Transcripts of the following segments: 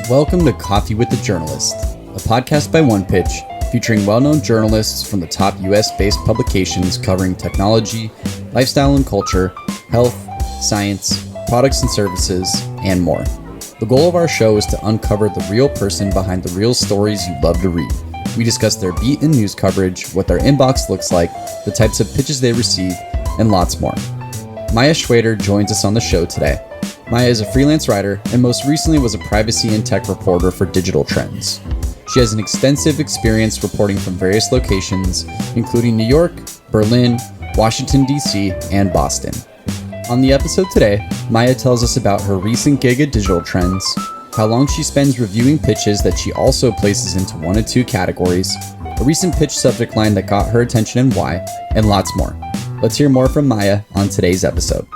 Welcome to Coffee with the Journalist, a podcast by One Pitch featuring well-known journalists from the top US-based publications covering technology, lifestyle and culture, health, science, products and services, and more. The goal of our show is to uncover the real person behind the real stories you love to read. We discuss their beat and news coverage, what their inbox looks like, the types of pitches they receive, and lots more. Maya Shwayder joins us on the show today. Maya is a freelance writer and most recently was a privacy and tech reporter for Digital Trends. She has an extensive experience reporting from various locations, including New York, Berlin, Washington, D.C., and Boston. On the episode today, Maya tells us about her recent gig at Digital Trends, how long she spends reviewing pitches that she also places into one of two categories, a recent pitch subject line that got her attention and why, and lots more. Let's hear more from Maya on today's episode.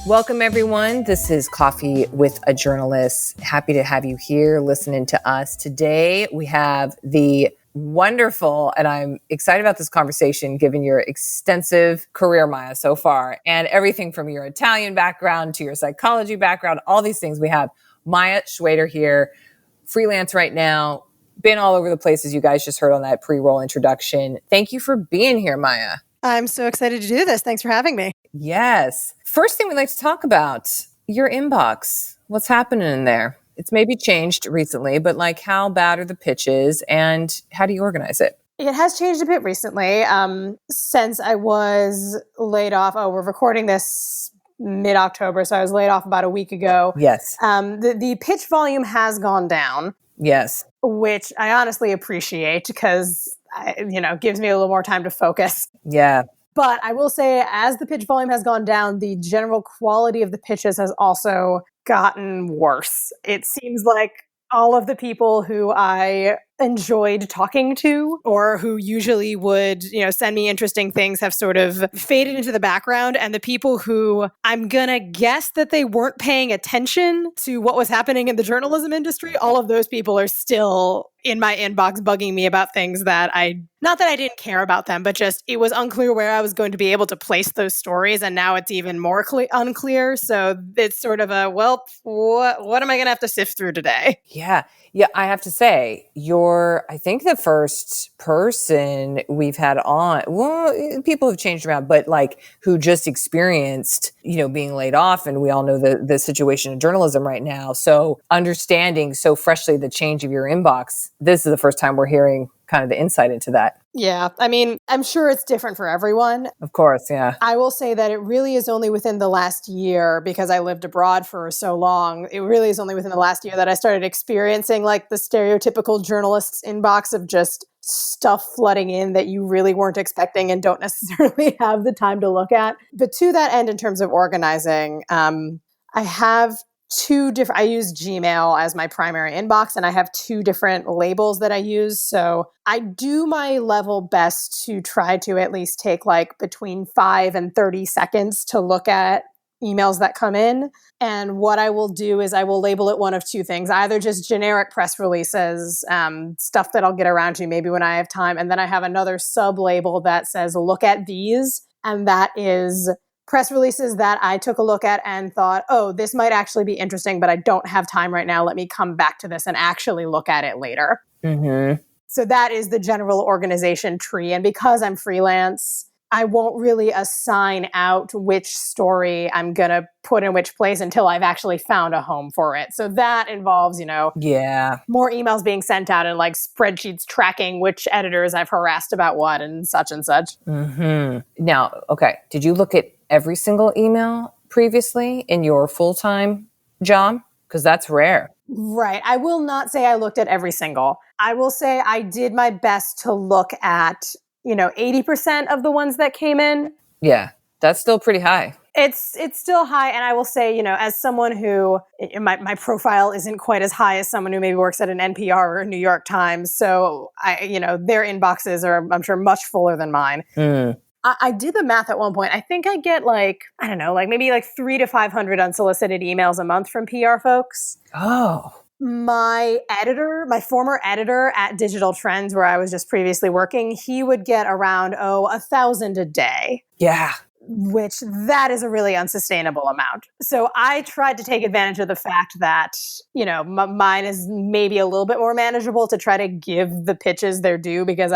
Welcome, everyone. This is Coffee with a Journalist. Happy to have you here listening to us. Today, we have the wonderful, and I'm excited about this conversation given your extensive career, Maya, so far, and everything from your Italian background to your psychology background, all these things. We have Maya Shwayder here, freelance right now, been all over the place, as you guys just heard on that pre-roll introduction. Thank you for being here, Maya. I'm so excited to do this. Thanks for having me. Yes. First thing we'd like to talk about, your inbox. What's happening in there? It's maybe changed recently, but like how bad are the pitches and how do you organize it? It has changed a bit recently since I was laid off. Oh, we're recording this mid-October, so I was laid off about a week ago. Yes. The pitch volume has gone down. Yes. Which I honestly appreciate because, gives me a little more time to focus. Yeah. But I will say, as the pitch volume has gone down, the general quality of the pitches has also gotten worse. It seems like all of the people who I enjoyed talking to or who usually would, send me interesting things have sort of faded into the background. And the people who I'm going to guess that they weren't paying attention to what was happening in the journalism industry, all of those people are still in my inbox bugging me about things that not that I didn't care about them, but just it was unclear where I was going to be able to place those stories. And now it's even more unclear. So it's sort of what am I going to have to sift through today? Yeah. Yeah, I have to say, you're, I think, the first person we've had on, well, people have changed around, but like who just experienced, being laid off. And we all know the situation in journalism right now. So understanding so freshly the change of your inbox, this is the first time we're hearing kind of the insight into that. Yeah. I mean, I'm sure it's different for everyone. Of course. Yeah. I will say that it really is only within the last year, because I lived abroad for so long. It really is only within the last year that I started experiencing like the stereotypical journalist's inbox of just stuff flooding in that you really weren't expecting and don't necessarily have the time to look at. But to that end, in terms of organizing, I have I use Gmail as my primary inbox, and I have two different labels that I use. So I do my level best to try to at least take like between 5 and 30 seconds to look at emails that come in. And what I will do is I will label it one of two things, either just generic press releases, stuff that I'll get around to maybe when I have time. And then I have another sub-label that says, look at these. And that is press releases that I took a look at and thought, oh, this might actually be interesting, but I don't have time right now. Let me come back to this and actually look at it later. Mm-hmm. So that is the general organization tree. And because I'm freelance, I won't really assign out which story I'm going to put in which place until I've actually found a home for it. So that involves, more emails being sent out and like spreadsheets tracking which editors I've harassed about what and such and such. Mm-hmm. Now, okay, did you look at every single email previously in your full-time job? Because that's rare. Right. I will not say I looked at every single. I will say I did my best to look at 80% of the ones that came in. Yeah, that's still pretty high. It's still high. And I will say, as someone who, my profile isn't quite as high as someone who maybe works at an NPR or a New York Times. So, their inboxes are, I'm sure, much fuller than mine. Mm. I did the math at one point. I think I get maybe 300 to 500 unsolicited emails a month from PR folks. Oh. My former editor at Digital Trends, where I was just previously working, he would get around, 1,000 a day. Yeah. which that is a really unsustainable amount. So I tried to take advantage of the fact that, mine is maybe a little bit more manageable to try to give the pitches their due, because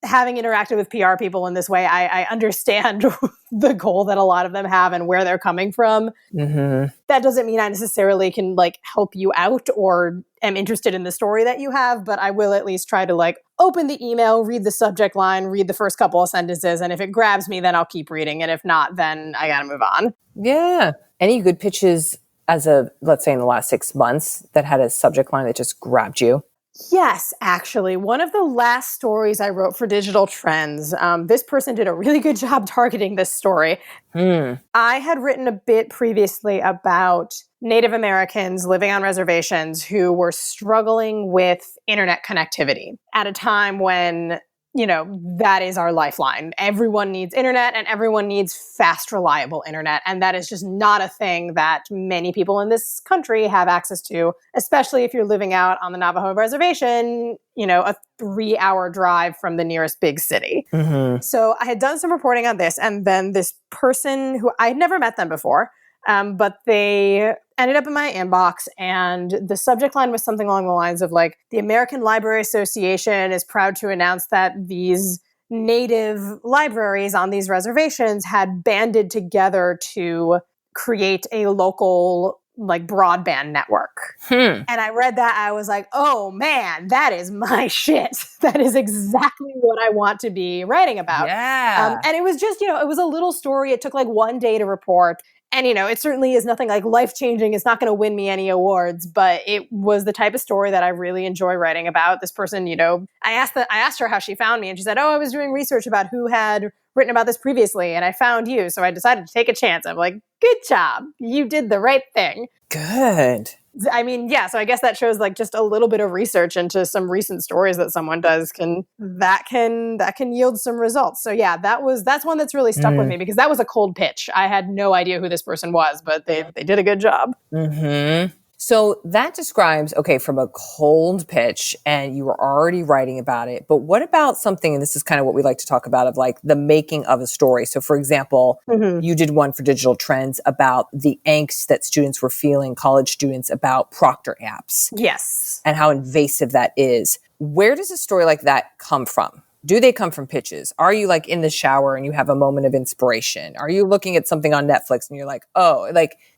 having interacted with PR people in this way, I understand the goal that a lot of them have and where they're coming from. Mm-hmm. That doesn't mean I necessarily can help you out or am interested in the story that you have, but I will at least try to open the email, read the subject line, read the first couple of sentences. And if it grabs me, then I'll keep reading. And if not, then I got to move on. Yeah. Any good pitches let's say in the last 6 months that had a subject line that just grabbed you? Yes, actually. One of the last stories I wrote for Digital Trends, this person did a really good job targeting this story. I had written a bit previously about Native Americans living on reservations who were struggling with internet connectivity at a time when, that is our lifeline. Everyone needs internet and everyone needs fast, reliable internet. And that is just not a thing that many people in this country have access to, especially if you're living out on the Navajo reservation, a 3-hour drive from the nearest big city. Mm-hmm. So I had done some reporting on this, and then this person who I had never met them before, but they ended up in my inbox, and the subject line was something along the lines of the American Library Association is proud to announce that these native libraries on these reservations had banded together to create a local broadband network. And I read that, I was like, oh man, that is my shit. That is exactly what I want to be writing about. Yeah. And it was just, it was a little story. It took 1 day to report. And, it certainly is nothing life-changing. It's not going to win me any awards, but it was the type of story that I really enjoy writing about. This person, I asked her how she found me, and she said, oh, I was doing research about who had written about this previously, and I found you. So I decided to take a chance. I'm like, good job. You did the right thing. Good. I mean, yeah, so I guess that shows just a little bit of research into some recent stories that someone does can yield some results. So yeah, that's one that's really stuck with me, because that was a cold pitch. I had no idea who this person was, but they did a good job. Mm-hmm. So that describes, from a cold pitch, and you were already writing about it, but what about something, and this is kind of what we like to talk about, of the making of a story. So for example, you did one for Digital Trends about the angst that students were feeling, college students, about Proctor apps. Yes. And how invasive that is. Where does a story like that come from? Do they come from pitches? Are you in the shower and you have a moment of inspiration? Are you looking at something on Netflix and you're like, oh,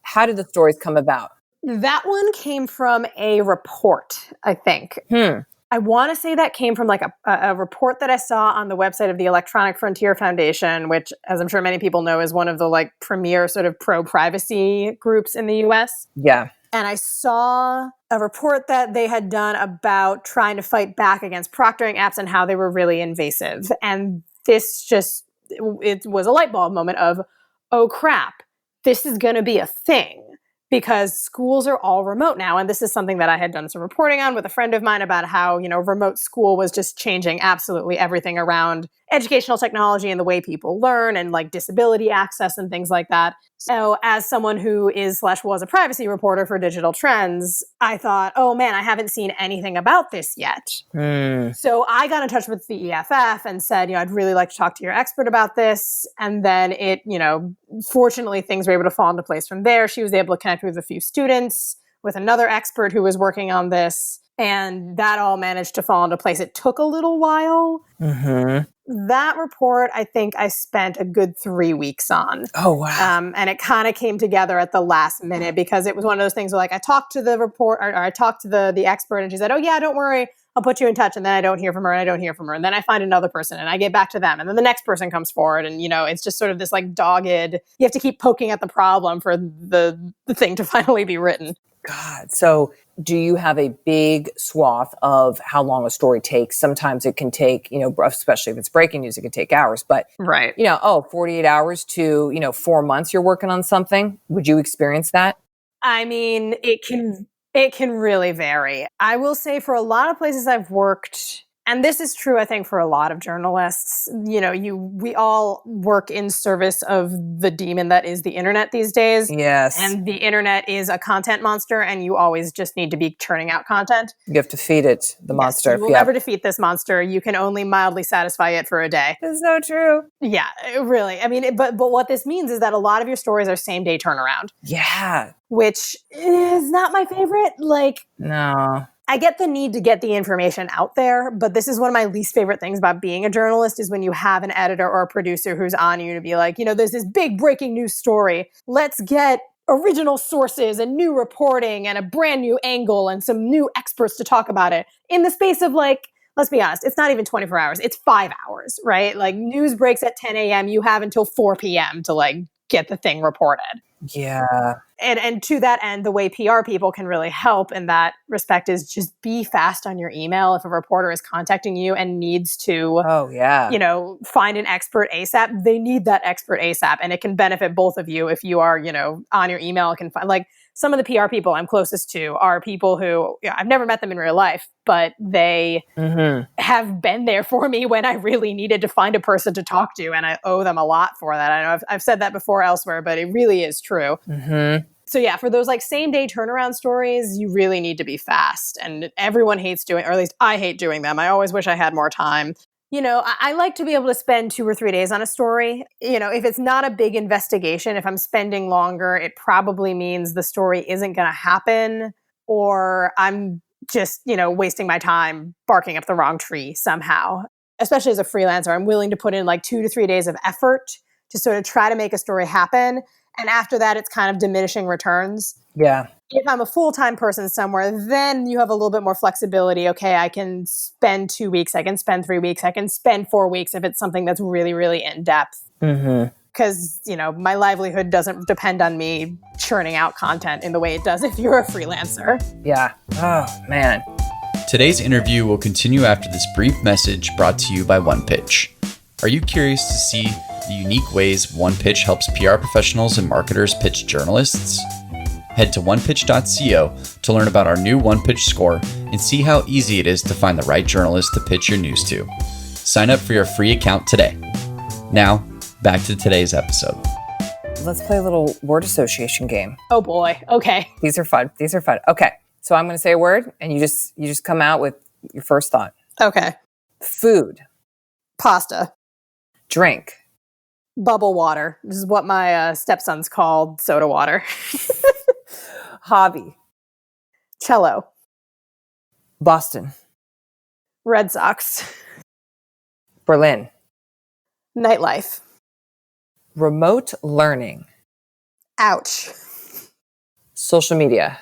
how did the stories come about? That one came from a report, I think. I want to say that came from a report that I saw on the website of the Electronic Frontier Foundation, which, as I'm sure many people know, is one of the premier sort of pro-privacy groups in the US. Yeah. And I saw a report that they had done about trying to fight back against proctoring apps and how they were really invasive. And this it was a light bulb moment of, oh crap, this is going to be a thing. Because schools are all remote now. And this is something that I had done some reporting on with a friend of mine about how, remote school was just changing absolutely everything around educational technology and the way people learn and disability access and things like that. So as someone who was a privacy reporter for Digital Trends, I thought, oh man, I haven't seen anything about this yet. So I got in touch with the EFF and said, I'd really like to talk to your expert about this. And then fortunately things were able to fall into place from there. She was able to connect with a few students, with another expert who was working on this. And that all managed to fall into place. It took a little while. That report, I think I spent a good 3 weeks on. Oh, wow. And it kind of came together at the last minute, because it was one of those things where I talked to the report, or I talked to the expert, and she said, oh yeah, don't worry, I'll put you in touch. And then I don't hear from her, and I don't hear from her. And then I find another person and I get back to them. And then the next person comes forward, and it's just sort of this dogged, you have to keep poking at the problem for the thing to finally be written. God. So do you have a big swath of how long a story takes? Sometimes it can take, especially if it's breaking news, it can take hours, but right. 48 hours to, 4 months you're working on something. Would you experience that? I mean, it can really vary. I will say for a lot of places I've worked, And this is true, I think, for a lot of journalists. We all work in service of the demon that is the internet these days. Yes. And the internet is a content monster, and you always just need to be churning out content. You have to feed it, the monster. You will never defeat this monster. You can only mildly satisfy it for a day. It's so true. Yeah, really. I mean, but what this means is that a lot of your stories are same day turnaround. Yeah. Which is not my favorite. No. I get the need to get the information out there, but this is one of my least favorite things about being a journalist is when you have an editor or a producer who's on you to be like, there's this big breaking news story. Let's get original sources and new reporting and a brand new angle and some new experts to talk about it in the space of let's be honest, it's not even 24 hours. It's 5 hours, right? News breaks at 10 a.m. You have until 4 p.m. to get the thing reported. Yeah. And to that end, the way PR people can really help in that respect is just be fast on your email. If a reporter is contacting you and needs to, find an expert ASAP, they need that expert ASAP. And it can benefit both of you if you are, on your email, can find some of the PR people I'm closest to are people who I've never met them in real life, but they have been there for me when I really needed to find a person to talk to. And I owe them a lot for that. I know I've said that before elsewhere, but it really is true. Mm-hmm. So yeah, for those same day turnaround stories, you really need to be fast. And everyone hates doing, or at least I hate doing them. I always wish I had more time. I like to be able to spend 2 or 3 days on a story. If it's not a big investigation, if I'm spending longer, it probably means the story isn't going to happen, or I'm just, wasting my time barking up the wrong tree somehow. Especially as a freelancer, I'm willing to put in 2 to 3 days of effort to sort of try to make a story happen. And after that, it's kind of diminishing returns. Yeah. If I'm a full-time person somewhere, then you have a little bit more flexibility. Okay, I can spend 2 weeks, I can spend 3 weeks, I can spend 4 weeks if it's something that's really, really in-depth. Because, my livelihood doesn't depend on me churning out content in the way it does if you're a freelancer. Yeah. Oh, man. Today's interview will continue after this brief message brought to you by OnePitch. Are you curious to see the unique ways OnePitch helps PR professionals and marketers pitch journalists? Head to onepitch.co to learn about our new OnePitch score and see how easy it is to find the right journalist to pitch your news to. Sign up for your free account today. Now, back to today's episode. Let's play a little word association game. Oh boy. Okay. These are fun. Okay. So I'm going to say a word and you just come out with your first thought. Okay. Food. Pasta. Drink. Bubble water. This is what my stepson's called soda water. Hobby. Cello. Boston. Red Sox. Berlin. Nightlife. Remote learning. Ouch. Social media.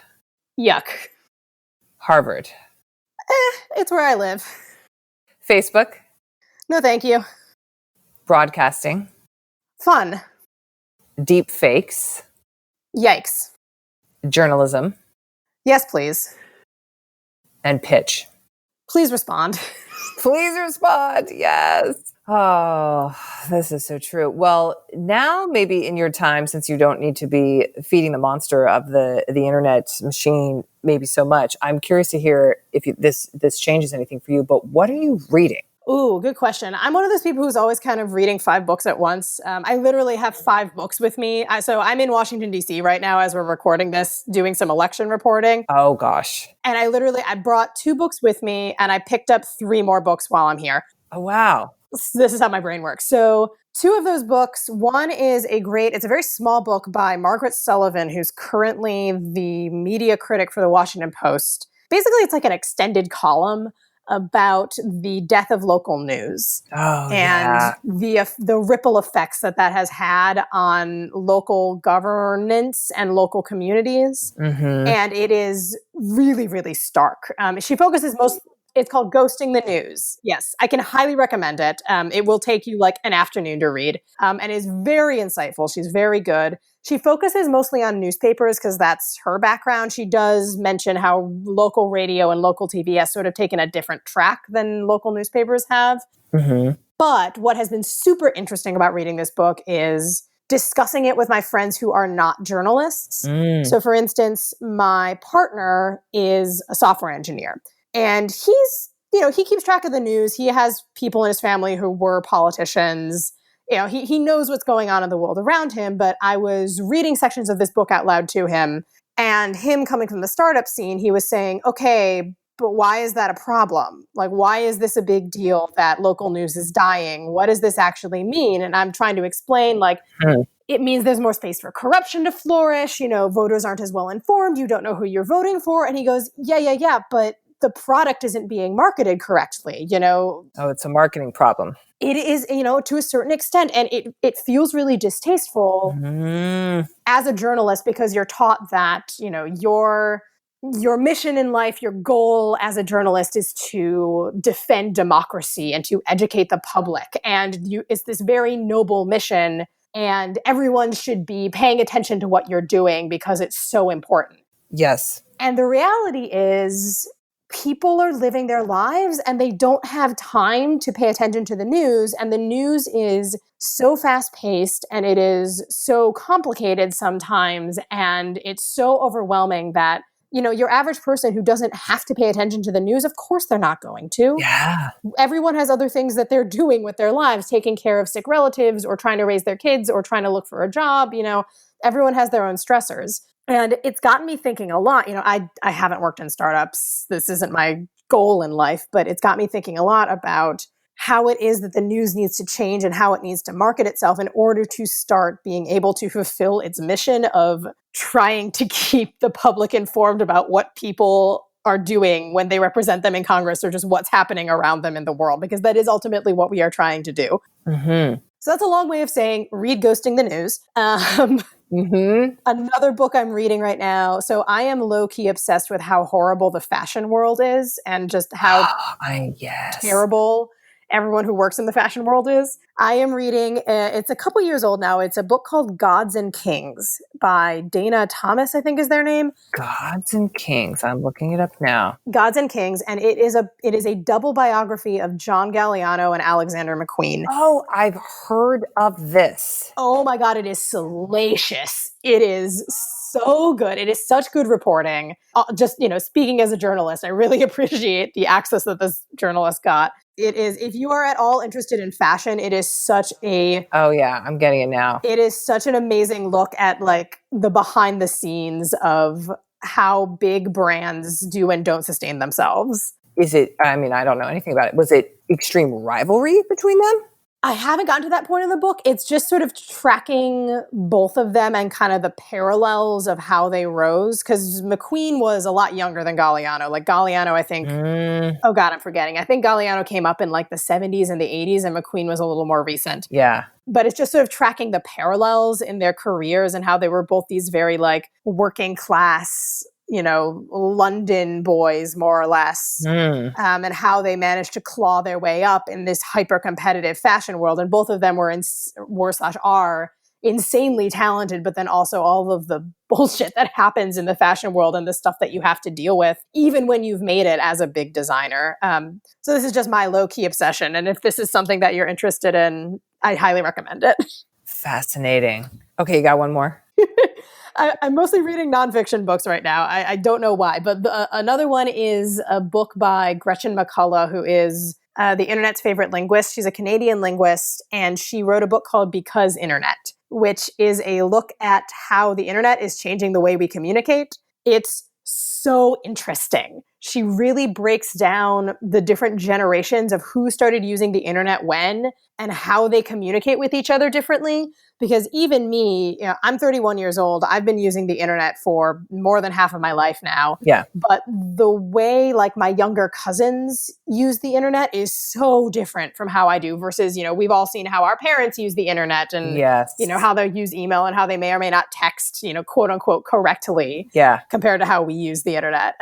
Yuck. Harvard. It's where I live. Facebook. No, thank you. Broadcasting. Fun. Deep fakes. Yikes. Journalism. Yes, please. And pitch. Please respond. Please respond. Yes. Oh, this is so true. Well, now maybe in your time, since you don't need to be feeding the monster of the internet machine maybe so much, I'm curious to hear if this changes anything for you, but what are you reading? Ooh, good question. I'm one of those people who's always kind of reading 5 books at once. I literally have 5 books with me. So I'm in Washington, D.C. right now as we're recording this, doing some election reporting. Oh, gosh. And I brought 2 books with me and I picked up 3 more books while I'm here. Oh, wow. This is how my brain works. So 2 of those books, one is it's a very small book by Margaret Sullivan, who's currently the media critic for the Washington Post. Basically, it's like an extended column about the death of local news and the ripple effects that has had on local governance and local communities. Mm-hmm. And it is really, really stark. She focuses it's called Ghosting the News. Yes, I can highly recommend it. It will take you an afternoon to read and is very insightful. She's very good. She focuses mostly on newspapers because that's her background. She does mention how local radio and local TV has sort of taken a different track than local newspapers have. Mm-hmm. But what has been super interesting about reading this book is discussing it with my friends who are not journalists. So for instance, my partner is a software engineer. And he's he keeps track of the news. He has people in his family who were politicians. He knows what's going on in the world around him. But I was reading sections of this book out loud to him, and him coming from the startup scene, he was saying, okay, but why is that a problem? Like, why is this a big deal that local news is dying? What does this actually mean? And I'm trying to explain, like, it means there's more space for corruption to flourish. Voters aren't as well informed. You don't know who you're voting for. And he goes, yeah, but the product isn't being marketed correctly. Oh, it's a marketing problem. It is, to a certain extent. And it feels really distasteful as a journalist, because you're taught that, your mission in life, your goal as a journalist is to defend democracy and to educate the public. And it's this very noble mission, and everyone should be paying attention to what you're doing because it's so important. Yes. And the reality is, people are living their lives and they don't have time to pay attention to the news. And the news is so fast-paced and it is so complicated sometimes. And it's so overwhelming that, your average person who doesn't have to pay attention to the news, of course they're not going to. Yeah. Everyone has other things that they're doing with their lives, taking care of sick relatives or trying to raise their kids or trying to look for a job. Everyone has their own stressors. And it's gotten me thinking a lot. I haven't worked in startups. This isn't my goal in life, but it's got me thinking a lot about how it is that the news needs to change and how it needs to market itself in order to start being able to fulfill its mission of trying to keep the public informed about what people are doing when they represent them in Congress, or just what's happening around them in the world, because that is ultimately what we are trying to do. Mm-hmm. So that's a long way of saying read Ghosting the News. Another book I'm reading right now. So I am low-key obsessed with how horrible the fashion world is, and just how terrible everyone who works in the fashion world is. I am reading, it's a couple years old now. It's a book called Gods and Kings by Dana Thomas, I think is their name. Gods and Kings. I'm looking it up now. Gods and Kings. And it is a double biography of John Galliano and Alexander McQueen. Oh, I've heard of this. Oh my God, it is salacious. It is so good. It is such good reporting. Just, speaking as a journalist, I really appreciate the access that this journalist got. It is, if you are at all interested in fashion, it is such a... Oh yeah, I'm getting it now. It is such an amazing look at like the behind the scenes of how big brands do and don't sustain themselves. Is it, I don't know anything about it. Was it extreme rivalry between them? I haven't gotten to that point in the book. It's just sort of tracking both of them and kind of the parallels of how they rose. Because McQueen was a lot younger than Galliano. Like Galliano, I think, oh God, I'm forgetting. I think Galliano came up in like the 70s and the 80s, and McQueen was a little more recent. Yeah. But it's just sort of tracking the parallels in their careers and how they were both these very like working class, London boys, more or less, and how they managed to claw their way up in this hyper-competitive fashion world. And both of them are insanely talented, but then also all of the bullshit that happens in the fashion world and the stuff that you have to deal with, even when you've made it as a big designer. So this is just my low-key obsession. And if this is something that you're interested in, I highly recommend it. Fascinating. Okay, you got one more? I'm mostly reading nonfiction books right now. I don't know why, but another one is a book by Gretchen McCullough, who is the internet's favorite linguist. She's a Canadian linguist, and she wrote a book called Because Internet, which is a look at how the internet is changing the way we communicate. It's so interesting. She really breaks down the different generations of who started using the internet when and how they communicate with each other differently. Because even me, I'm 31 years old. I've been using the internet for more than half of my life now. Yeah. But the way like my younger cousins use the internet is so different from how I do versus, we've all seen how our parents use the internet and, yes, how they use email and how they may or may not text, quote unquote, correctly compared to how we use the internet.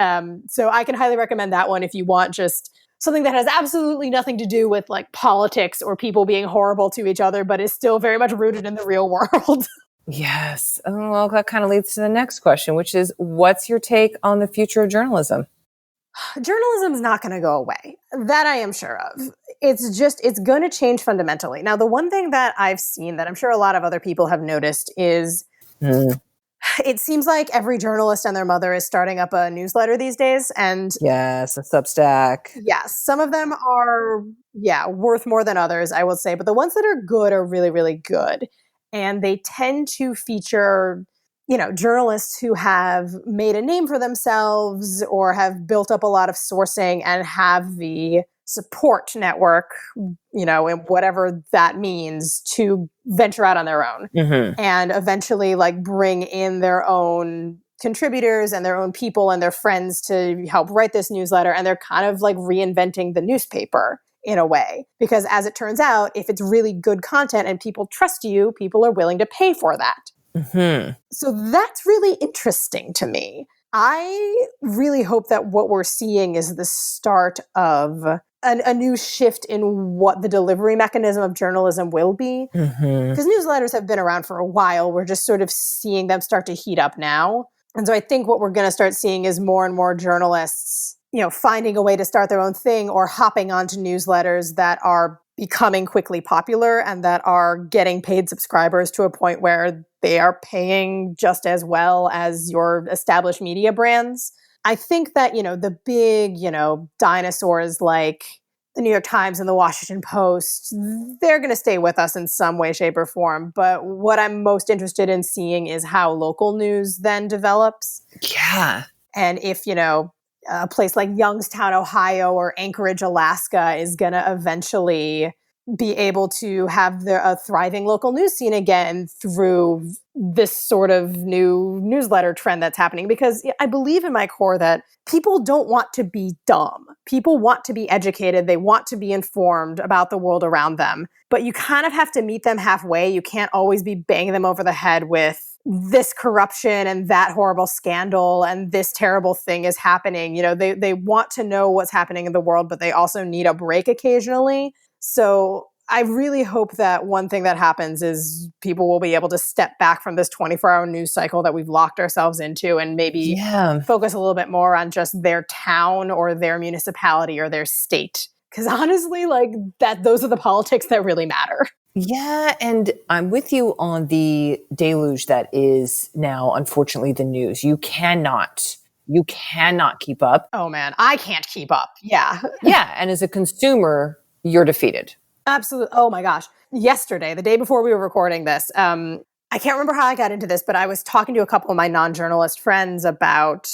So I can highly recommend that one if you want just something that has absolutely nothing to do with like politics or people being horrible to each other, but is still very much rooted in the real world. Yes. Well, that kind of leads to the next question, which is, what's your take on the future of journalism? Journalism's not going to go away. That I am sure of. It's going to change fundamentally. Now, the one thing that I've seen that I'm sure a lot of other people have noticed is It seems like every journalist and their mother is starting up a newsletter these days. And Yes, a Substack. yes, some of them are, worth more than others, I will say. But the ones that are good are really, really good. And they tend to feature, journalists who have made a name for themselves or have built up a lot of sourcing and have the support network, and whatever that means, to venture out on their own and eventually like bring in their own contributors and their own people and their friends to help write this newsletter. And they're kind of like reinventing the newspaper in a way, because as it turns out, if it's really good content and people trust you, people are willing to pay for that. So that's really interesting to me. I really hope that what we're seeing is the start of a new shift in what the delivery mechanism of journalism will be. Because newsletters have been around for a while. We're just sort of seeing them start to heat up now. And so I think what we're going to start seeing is more and more journalists, finding a way to start their own thing or hopping onto newsletters that are becoming quickly popular and that are getting paid subscribers to a point where they are paying just as well as your established media brands. I think that, the big, dinosaurs like the New York Times and the Washington Post, they're going to stay with us in some way, shape, or form. But what I'm most interested in seeing is how local news then develops. Yeah. And if, a place like Youngstown, Ohio, or Anchorage, Alaska is going to eventually be able to have a thriving local news scene again through this sort of new newsletter trend that's happening. Because I believe in my core that people don't want to be dumb. People want to be educated. They want to be informed about the world around them. But you kind of have to meet them halfway. You can't always be banging them over the head with this corruption and that horrible scandal and this terrible thing is happening. They want to know what's happening in the world, but they also need a break occasionally. So I really hope that one thing that happens is people will be able to step back from this 24-hour news cycle that we've locked ourselves into and maybe focus a little bit more on just their town or their municipality or their state. Because honestly, those are the politics that really matter. Yeah, and I'm with you on the deluge that is now, unfortunately, the news. You cannot keep up. Oh man, I can't keep up. Yeah. Yeah, and as a consumer, you're defeated. Absolutely. Oh my gosh. Yesterday, the day before we were recording this, I can't remember how I got into this, but I was talking to a couple of my non-journalist friends about,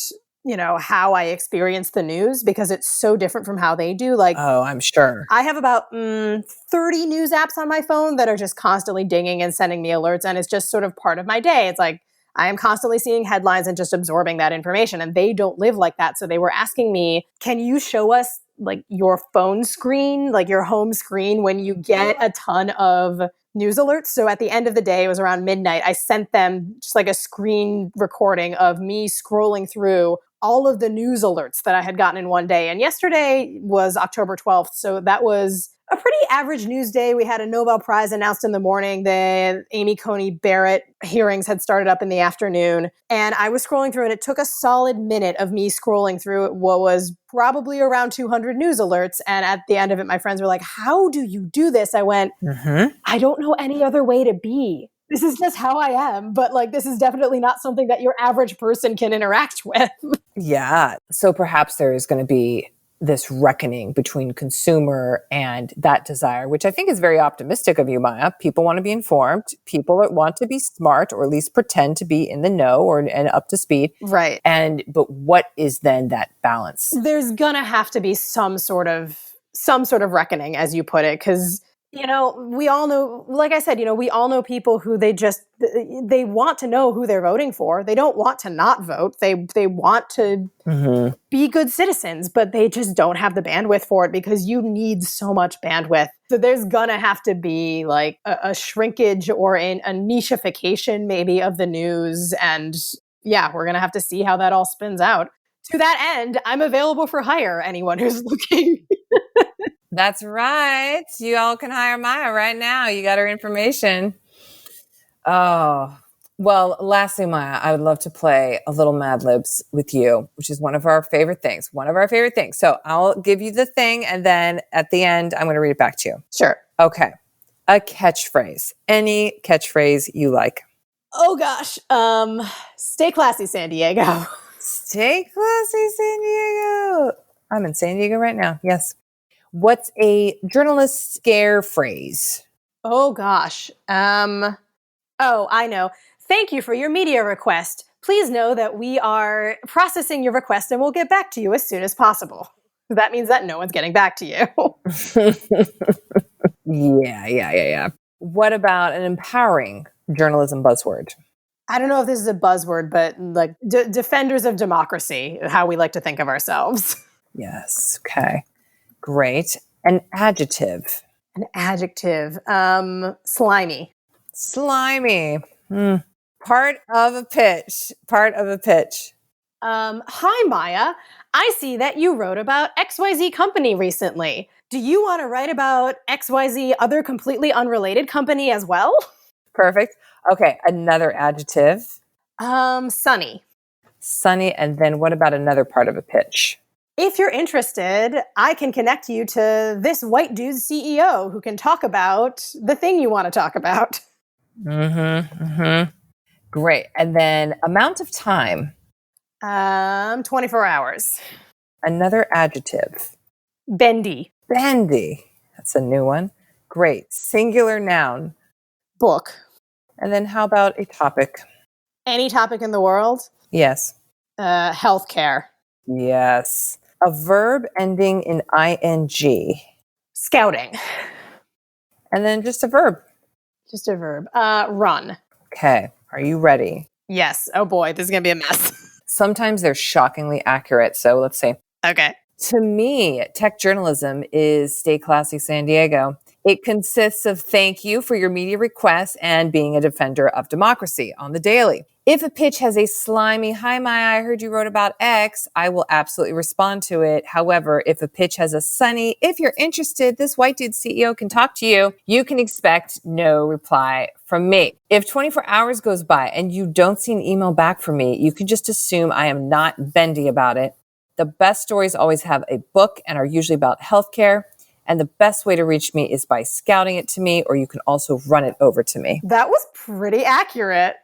how I experience the news because it's so different from how they do. Oh, I'm sure. I have about 30 news apps on my phone that are just constantly dinging and sending me alerts. And it's just sort of part of my day. It's like, I am constantly seeing headlines and just absorbing that information. And they don't live like that. So they were asking me, can you show us your phone screen, your home screen when you get a ton of news alerts? So at the end of the day, it was around midnight, I sent them just a screen recording of me scrolling through all of the news alerts that I had gotten in one day. And yesterday was October 12th. So that was a pretty average news day. We had a Nobel Prize announced in the morning. The Amy Coney Barrett hearings had started up in the afternoon. And I was scrolling through and it took a solid minute of me scrolling through what was probably around 200 news alerts. And at the end of it, my friends were like, how do you do this? I went, I don't know any other way to be. This is just how I am. But this is definitely not something that your average person can interact with. Yeah. So perhaps there is going to be this reckoning between consumer and that desire, which I think is very optimistic of you, Maya. People want to be informed. People want to be smart, or at least pretend to be in the know and up to speed. Right. But what is then that balance? There's gonna have to be some sort of reckoning, as you put it, because we all know, like I said, we all know people who they want to know who they're voting for. They don't want to not vote. They want to be good citizens, but they just don't have the bandwidth for it because you need so much bandwidth. So there's gonna have to be a shrinkage or a nicheification maybe of the news. And yeah, we're gonna have to see how that all spins out. To that end, I'm available for hire, anyone who's looking. That's right. You all can hire Maya right now. You got her information. Oh, well, lastly, Maya, I would love to play a little Mad Libs with you, which is one of our favorite things. So I'll give you the thing, and then at the end, I'm going to read it back to you. Sure. Okay. A catchphrase. Any catchphrase you like. Oh gosh. Stay classy, San Diego. Stay classy, San Diego. I'm in San Diego right now. Yes. What's a journalist scare phrase? Oh gosh. Oh, I know. Thank you for your media request. Please know that we are processing your request and we'll get back to you as soon as possible. That means that no one's getting back to you. Yeah. What about an empowering journalism buzzword? I don't know if this is a buzzword, but like defenders of democracy, how we like to think of ourselves. Yes. Okay. Great. An adjective. An adjective. Slimy. Slimy. Part of a pitch. Hi, Maya. I see that you wrote about XYZ company recently. Do you want to write about XYZ other completely unrelated company as well? Perfect. Okay. Another adjective. Sunny. Sunny. And then what about another part of a pitch? If you're interested, I can connect you to this white dude's CEO who can talk about the thing you want to talk about. Great. And then amount of time. 24 hours. Another adjective. Bendy. Bendy. That's a new one. Great. Singular noun. Book. And then how about a topic? Any topic in the world? Yes. Healthcare. Yes. A verb ending in ing. Scouting. And then just a verb. Just a verb. Run. Okay. Are you ready? Yes. Oh boy, this is going to be a mess. Sometimes they're shockingly accurate. So let's see. Okay. To me, tech journalism is Stay Classy San Diego. It consists of thank you for your media requests and being a defender of democracy on the daily. If a pitch has a slimy, hi Maya, I heard you wrote about X, I will absolutely respond to it. However, if a pitch has a sunny, if you're interested, this white dude CEO can talk to you, you can expect no reply from me. If 24 hours goes by and you don't see an email back from me, you can just assume I am not bendy about it. The best stories always have a book and are usually about healthcare. And the best way to reach me is by scouting it to me, or you can also run it over to me. That was pretty accurate.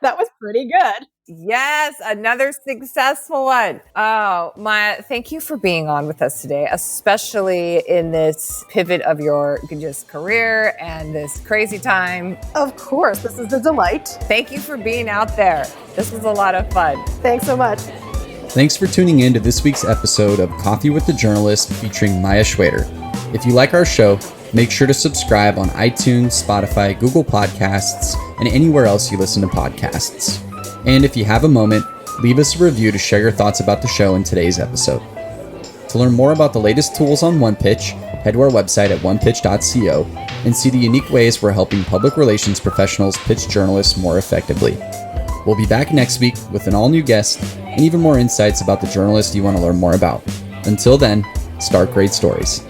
That was pretty good. Yes, another successful one. Oh, Maya, thank you for being on with us today, especially in this pivot of your just career and this crazy time. Of course, this is a delight. Thank you for being out there. This was a lot of fun. Thanks so much. Thanks for tuning in to this week's episode of Coffee with the Journalist featuring Maya Shwayder. If you like our show, make sure to subscribe on iTunes, Spotify, Google Podcasts, and anywhere else you listen to podcasts. And if you have a moment, leave us a review to share your thoughts about the show in today's episode. To learn more about the latest tools on OnePitch, head to our website at onepitch.co and see the unique ways we're helping public relations professionals pitch journalists more effectively. We'll be back next week with an all-new guest and even more insights about the journalist you want to learn more about. Until then, start great stories.